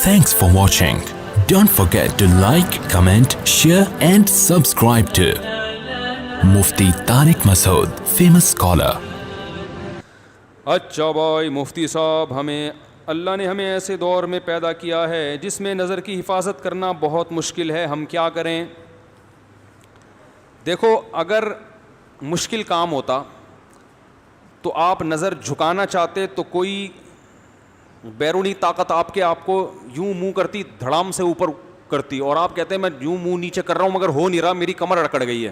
Thanks for watching. Don't forget to like, comment, share and subscribe to Mufti Tariq Masood, famous scholar. اچھا بھائی مفتی صاحب، اللہ نے ہمیں ایسے دور میں پیدا کیا ہے جس میں نظر کی حفاظت کرنا بہت مشکل ہے، ہم کیا کریں؟ دیکھو، اگر مشکل کام ہوتا تو آپ نظر جھکانا چاہتے تو کوئی بیرونی طاقت آپ کو یوں منہ کرتی، دھڑام سے اوپر کرتی، اور آپ کہتے ہیں میں یوں منہ نیچے کر رہا ہوں مگر ہو نہیں رہا، میری کمر اکڑ گئی ہے.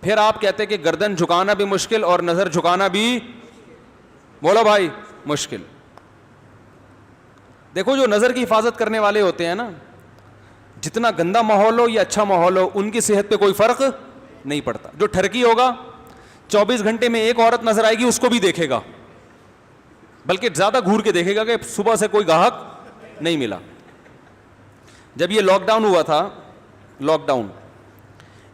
پھر آپ کہتے کہ گردن جھکانا بھی مشکل اور نظر جھکانا بھی، بولو بھائی، مشکل. دیکھو، جو نظر کی حفاظت کرنے والے ہوتے ہیں نا، جتنا گندا ماحول ہو یا اچھا ماحول ہو، ان کی صحت پہ کوئی فرق نہیں پڑتا. جو ٹھرکی ہوگا 24 گھنٹے میں ایک عورت نظر آئے گی، اس کو بھی دیکھے گا، بلکہ زیادہ گھور کے دیکھے گا کہ صبح سے کوئی گاہک نہیں ملا. جب یہ لاک ڈاؤن ہوا تھا، لاک ڈاؤن،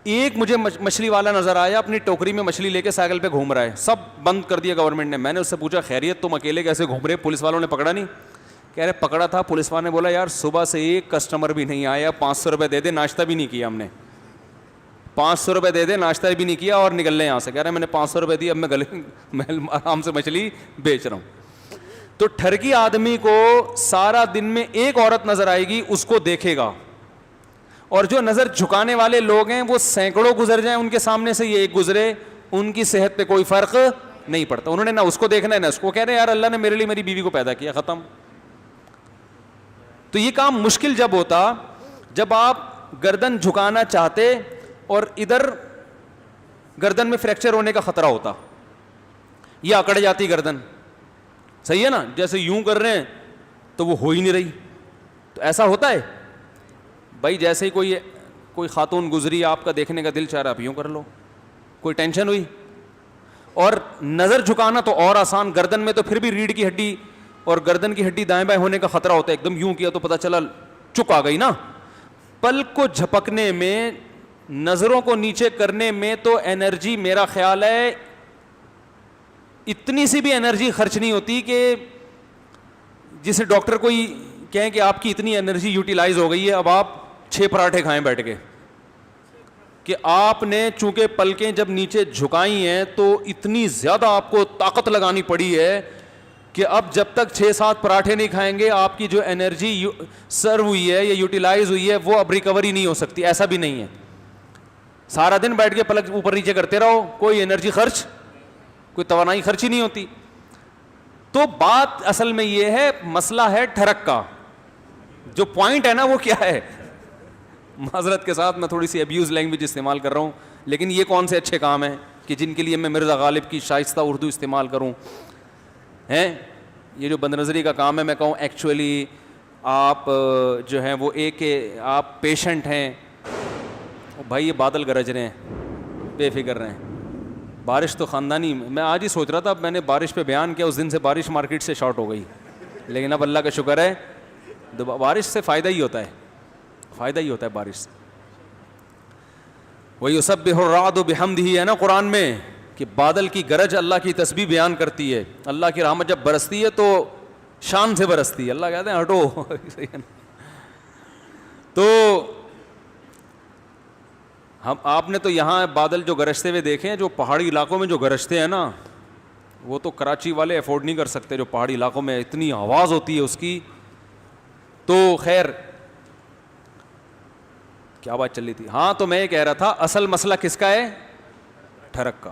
ایک مجھے مچھلی والا نظر آیا، اپنی ٹوکری میں مچھلی لے کے سائیکل پہ گھوم رہا ہے. سب بند کر دیا گورنمنٹ نے. میں نے اس سے پوچھا خیریت، تم اکیلے کیسے گھوم رہے؟ پولیس والوں نے پکڑا نہیں؟ کہہ رہے پکڑا تھا. پولیس والوں نے بولا یار صبح سے ایک کسٹمر بھی نہیں آیا، 500 روپے دے دے، ناشتہ بھی نہیں کیا ہم نے، 500 روپے دے دے، ناشتہ بھی نہیں کیا اور نکل لیں یہاں سے. کہہ رہے میں نے 500 روپے دی، اب میں آرام سے مچھلی بیچ رہا ہوں. تو ٹھرکی آدمی کو سارا دن میں ایک عورت نظر آئے گی، اس کو دیکھے گا. اور جو نظر جھکانے والے لوگ ہیں وہ سینکڑوں گزر جائیں ان کے سامنے سے، یہ ایک گزرے، ان کی صحت پہ کوئی فرق نہیں پڑتا. انہوں نے نہ اس کو دیکھنا ہے نہ اس کو. کہہ رہے یار اللہ نے میرے لیے میری بیوی کو پیدا کیا، ختم. تو یہ کام مشکل جب ہوتا جب آپ گردن جھکانا چاہتے اور ادھر گردن میں فریکچر ہونے کا خطرہ ہوتا، یہ اکڑ جاتی گردن. صحیح ہے نا؟ جیسے یوں کر رہے ہیں تو وہ ہو ہی نہیں رہی. تو ایسا ہوتا ہے بھائی، جیسے ہی کوئی خاتون گزری، آپ کا دیکھنے کا دل چاہ رہا، آپ یوں کر لو، کوئی ٹینشن ہوئی. اور نظر جھکانا تو اور آسان، گردن میں تو پھر بھی ریڑھ کی ہڈی اور گردن کی ہڈی دائیں بائیں ہونے کا خطرہ ہوتا ہے. ایک دم یوں کیا تو پتہ چلا چک آ گئی نا. پلک کو جھپکنے میں، نظروں کو نیچے کرنے میں تو انرجی، میرا خیال ہے اتنی سی بھی انرجی خرچ نہیں ہوتی کہ جسے ڈاکٹر کوئی کہیں کہ آپ کی اتنی انرجی یوٹیلائز ہو گئی ہے، اب آپ 6 پراٹھے کھائیں بیٹھ کے. کہ آپ نے چونکہ پلکیں جب نیچے جھکائی ہیں تو اتنی زیادہ آپ کو طاقت لگانی پڑی ہے کہ اب جب تک 6-7 پراٹھے نہیں کھائیں گے، آپ کی جو انرجی سرو ہوئی ہے یا یوٹیلائز ہوئی ہے وہ اب ریکوری نہیں ہو سکتی. ایسا بھی نہیں ہے. سارا دن بیٹھ کے پلک اوپر نیچے کرتے رہو، کوئی انرجی خرچ، کوئی توانائی خرچ ہی نہیں ہوتی. تو بات اصل میں یہ ہے، مسئلہ ہے ٹھرک کا. جو پوائنٹ ہے نا وہ کیا ہے؟ معذرت کے ساتھ میں تھوڑی سی ابیوز لینگویج استعمال کر رہا ہوں، لیکن یہ کون سے اچھے کام ہیں کہ جن کے لیے میں مرزا غالب کی شائستہ اردو استعمال کروں؟ یہ جو بد نظری کا کام ہے، میں کہوں ایکچولی آپ جو ہیں وہ ایک آپ پیشنٹ ہیں. بھائی یہ بادل گرج رہے ہیں، بے فکر رہے ہیں. بارش تو خاندانی، میں آج ہی سوچ رہا تھا، اب میں نے بارش پہ بیان کیا، اس دن سے بارش مارکیٹ سے شارٹ ہو گئی. لیکن اب اللہ کا شکر ہے، بارش سے فائدہ ہی ہوتا ہے، فائدہ ہی ہوتا ہے بارش سے. وَيُسَبِّحُ الرَّعْدُ بِحَمْدِهِ ہے نا قرآن میں، کہ بادل کی گرج اللہ کی تسبیح بیان کرتی ہے. اللہ کی رحمت جب برستی ہے تو شان سے برستی ہے. اللہ کہتے ہیں ہٹو. تو آپ نے تو یہاں بادل جو گرجتے ہوئے دیکھے ہیں، جو پہاڑی علاقوں میں جو گرجتے ہیں نا، وہ تو کراچی والے افورڈ نہیں کر سکتے. جو پہاڑی علاقوں میں اتنی آواز ہوتی ہے اس کی. تو خیر، کیا بات چل رہی تھی؟ ہاں، تو میں یہ کہہ رہا تھا اصل مسئلہ کس کا ہے؟ ٹھرک کا.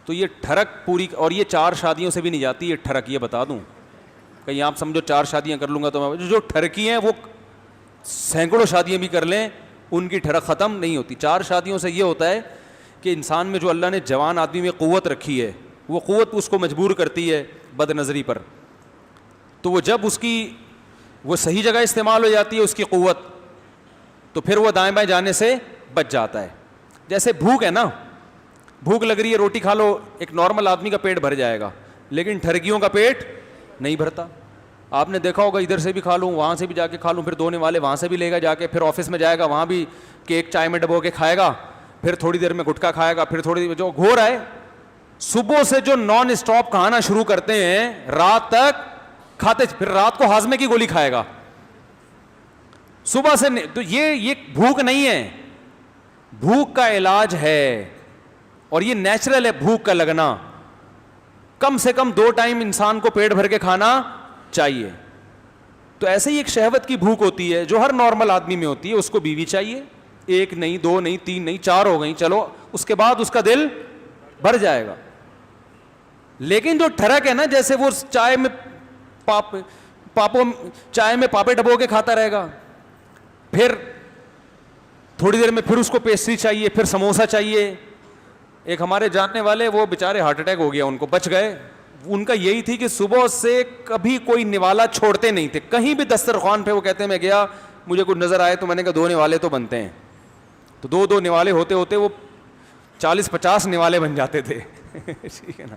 تو یہ ٹھرک پوری، اور یہ 4 شادیوں سے بھی نہیں جاتی یہ ٹھرک. یہ بتا دوں، کہیں آپ سمجھو 4 شادیاں کر لوں گا تو میں، جو ٹھرکی ہیں وہ سینکڑوں شادیاں بھی کر لیں، ان کی ٹھرک ختم نہیں ہوتی. 4 شادیوں سے یہ ہوتا ہے کہ انسان میں جو اللہ نے جوان آدمی میں قوت رکھی ہے، وہ قوت اس کو مجبور کرتی ہے بد نظری پر. تو وہ جب اس کی وہ صحیح جگہ استعمال ہو جاتی ہے اس کی قوت، تو پھر وہ دائیں بائیں جانے سے بچ جاتا ہے. جیسے بھوک ہے نا، بھوک لگ رہی ہے، روٹی کھا لو، ایک نارمل آدمی کا پیٹ بھر جائے گا، لیکن ٹھرکیوں کا پیٹ نہیں بھرتا. آپ نے دیکھا ہوگا، ادھر سے بھی کھا لوں، وہاں سے بھی جا کے کھا لوں، پھر دھونے والے وہاں سے بھی لے گا جا کے، پھر آفس میں جائے گا، وہاں بھی کیک چائے میں ڈبو کے کھائے گا، پھر تھوڑی دیر میں گٹکا کھائے گا، پھر تھوڑی دیر جو گھو رہا ہے. صبح سے جو نان اسٹاپ کھانا شروع کرتے ہیں، رات تک کھاتے، پھر رات کو ہاضمے کی گولی کھائے گا. صبح سے تو یہ بھوک نہیں ہے, بھوک کا علاج ہے, اور یہ نیچرل ہے بھوک کا لگنا. کم سے کم 2 ٹائم انسان کو پیٹ بھر کے کھانا چاہیے. تو ایسے ہی ایک شہوت کی بھوک ہوتی ہے جو ہر نارمل آدمی میں ہوتی ہے. اس کو بیوی چاہیے, 1 نہیں 2 نہیں 3 نہیں 4 ہو گئی, چلو اس کے بعد اس کا دل بھر جائے گا. لیکن جو ٹھڑک ہے نا, جیسے وہ چائے میں چائے میں پاپے ڈبو کے کھاتا رہے گا, پھر تھوڑی دیر میں پھر اس کو پیسٹری چاہیے, پھر سموسا چاہیے. ایک ہمارے جاننے والے, وہ بیچارے ہارٹ اٹیک ہو گیا ان کو, بچ گئے. ان کا یہی تھی کہ صبح سے کبھی کوئی نوالا چھوڑتے نہیں تھے, کہیں بھی دسترخوان پہ وہ کہتے ہیں میں گیا مجھے کچھ نظر آئے تو میں نے کہا 2 نوالے تو بنتے ہیں. تو 2 نوالے ہوتے ہوتے وہ 40-50 نوالے بن جاتے تھے. ٹھیک ہے نا.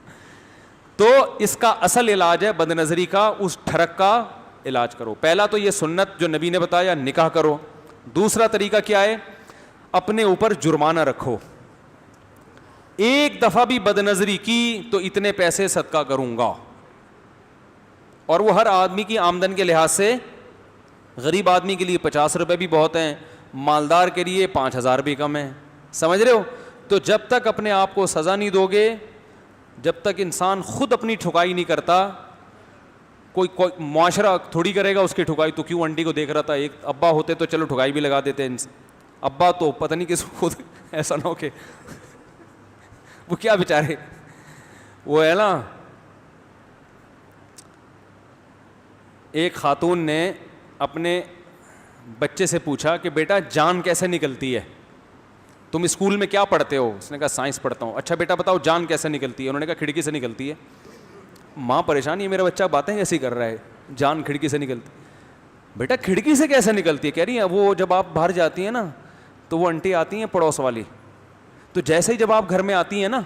تو اس کا اصل علاج ہے بد نظری کا, اس ٹھڑک کا علاج کرو. پہلا تو یہ سنت جو نبی نے بتایا, نکاح کرو. دوسرا طریقہ کیا ہے, اپنے اوپر جرمانہ رکھو. 1 دفعہ بھی بد نظری کی تو اتنے پیسے صدقہ کروں گا. اور وہ ہر آدمی کی آمدن کے لحاظ سے, غریب آدمی کے لیے 50 روپے بھی بہت ہیں, مالدار کے لیے 5000 بھی کم ہیں. سمجھ رہے ہو. تو جب تک اپنے آپ کو سزا نہیں دو گے, جب تک انسان خود اپنی ٹھکائی نہیں کرتا, کوئی معاشرہ تھوڑی کرے گا اس کی ٹھکائی. تو کیوں آنٹی کو دیکھ رہا تھا, ایک ابا ہوتے تو چلو ٹھکائی بھی لگا دیتے. ابا تو پتہ نہیں کس خود ایسا نہ ہو کہ وہ کیا بیچارے, وہ ہے نا, ایک خاتون نے اپنے بچے سے پوچھا کہ بیٹا جان کیسے نکلتی ہے, تم اسکول میں کیا پڑھتے ہو؟ اس نے کہا سائنس پڑھتا ہوں. اچھا بیٹا بتاؤ جان کیسے نکلتی ہے؟ انہوں نے کہا کھڑکی سے نکلتی ہے. ماں پریشان, یہ میرا بچہ باتیں ایسی کر رہا ہے, جان کھڑکی سے نکلتی. بیٹا کھڑکی سے کیسے نکلتی ہے؟ کہہ رہی ہیں وہ جب آپ باہر جاتی ہیں نا تو وہ آنٹی آتی ہیں پڑوس والی, تو جیسے ہی جب آپ گھر میں آتی ہیں نا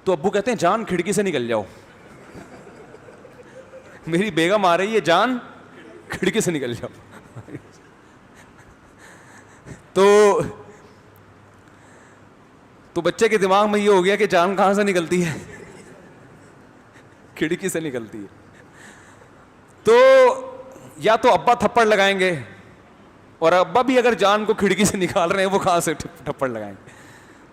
تو ابو کہتے ہیں جان کھڑکی سے نکل جاؤ. میری بیگم آ رہی ہے, جان کھڑکی سے نکل جاؤ. تو بچے کے دماغ میں یہ ہو گیا کہ جان کہاں سے نکلتی ہے, کھڑکی سے نکلتی ہے. تو یا تو ابا تھپڑ لگائیں گے, اور ابا بھی اگر جان کو کھڑکی سے نکال رہے ہیں وہ کہاں سے تھپڑ لگائیں گے.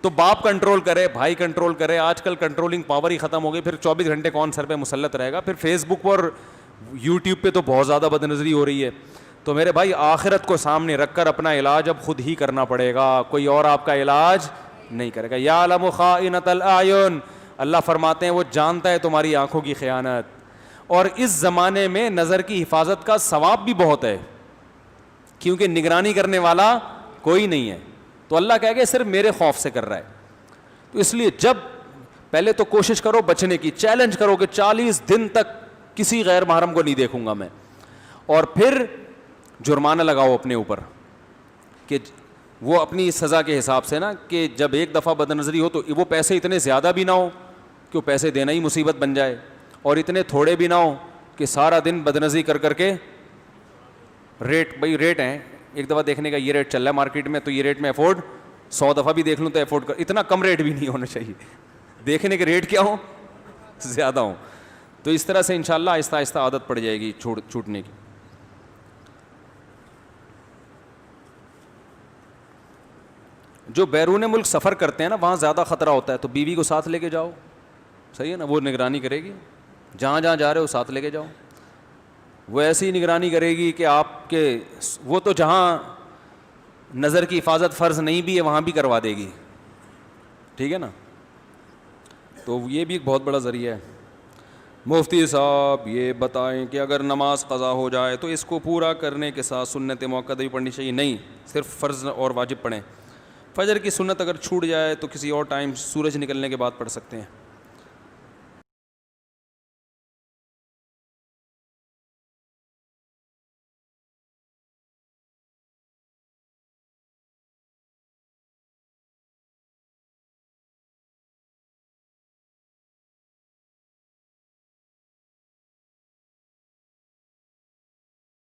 تو باپ کنٹرول کرے, بھائی کنٹرول کرے. آج کل کنٹرولنگ پاور ہی ختم ہو گئی. پھر 24 گھنٹے کون سر پہ مسلط رہے گا. پھر فیس بک اور یوٹیوب پہ تو بہت زیادہ بد نظری ہو رہی ہے. تو میرے بھائی آخرت کو سامنے رکھ کر اپنا علاج اب خود ہی کرنا پڑے گا, کوئی اور آپ کا علاج نہیں کرے گا. یعلم خائنۃ الاعین, اللہ فرماتے ہیں وہ جانتا ہے تمہاری آنکھوں کی خیانت. اور اس زمانے میں نظر کی حفاظت کا ثواب بھی بہت ہے, کیونکہ نگرانی کرنے والا کوئی نہیں ہے. تو اللہ کہہ گیا صرف میرے خوف سے کر رہا ہے. تو اس لیے جب پہلے تو کوشش کرو بچنے کی, چیلنج کرو کہ 40 دن تک کسی غیر محرم کو نہیں دیکھوں گا میں, اور پھر جرمانہ لگاؤ اپنے اوپر کہ وہ اپنی سزا کے حساب سے نا, کہ جب 1 دفعہ بد نظری ہو تو وہ پیسے اتنے زیادہ بھی نہ ہو کہ وہ پیسے دینا ہی مصیبت بن جائے, اور اتنے تھوڑے بھی نہ ہو کہ سارا دن بد نظری کر کر کے ریٹ, بھائی ریٹ ہیں, ایک دفعہ دیکھنے کا یہ ریٹ چل رہا ہے مارکیٹ میں تو یہ ریٹ میں افورڈ 100 دفعہ بھی دیکھ لوں تو افورڈ کر, اتنا کم ریٹ بھی نہیں ہونا چاہیے, دیکھنے کے ریٹ کیا ہوں زیادہ ہوں. تو اس طرح سے انشاءاللہ آہستہ آہستہ عادت پڑ جائے گی چھوٹنے کی. جو بیرون ملک سفر کرتے ہیں نا وہاں زیادہ خطرہ ہوتا ہے, تو بیوی کو ساتھ لے کے جاؤ, صحیح ہے نا, وہ نگرانی کرے گی. جہاں جہاں جا رہے ہو ساتھ لے کے جاؤ, وہ ایسی نگرانی کرے گی کہ آپ کے, وہ تو جہاں نظر کی حفاظت فرض نہیں بھی ہے وہاں بھی کروا دے گی. ٹھیک ہے نا. تو یہ بھی ایک بہت بڑا ذریعہ ہے. مفتی صاحب یہ بتائیں کہ اگر نماز قضا ہو جائے تو اس کو پورا کرنے کے ساتھ سنت موقع بھی پڑھنی چاہیے؟ نہیں, صرف فرض اور واجب پڑھیں. فجر کی سنت اگر چھوٹ جائے تو کسی اور ٹائم سورج نکلنے کے بعد پڑھ سکتے ہیں.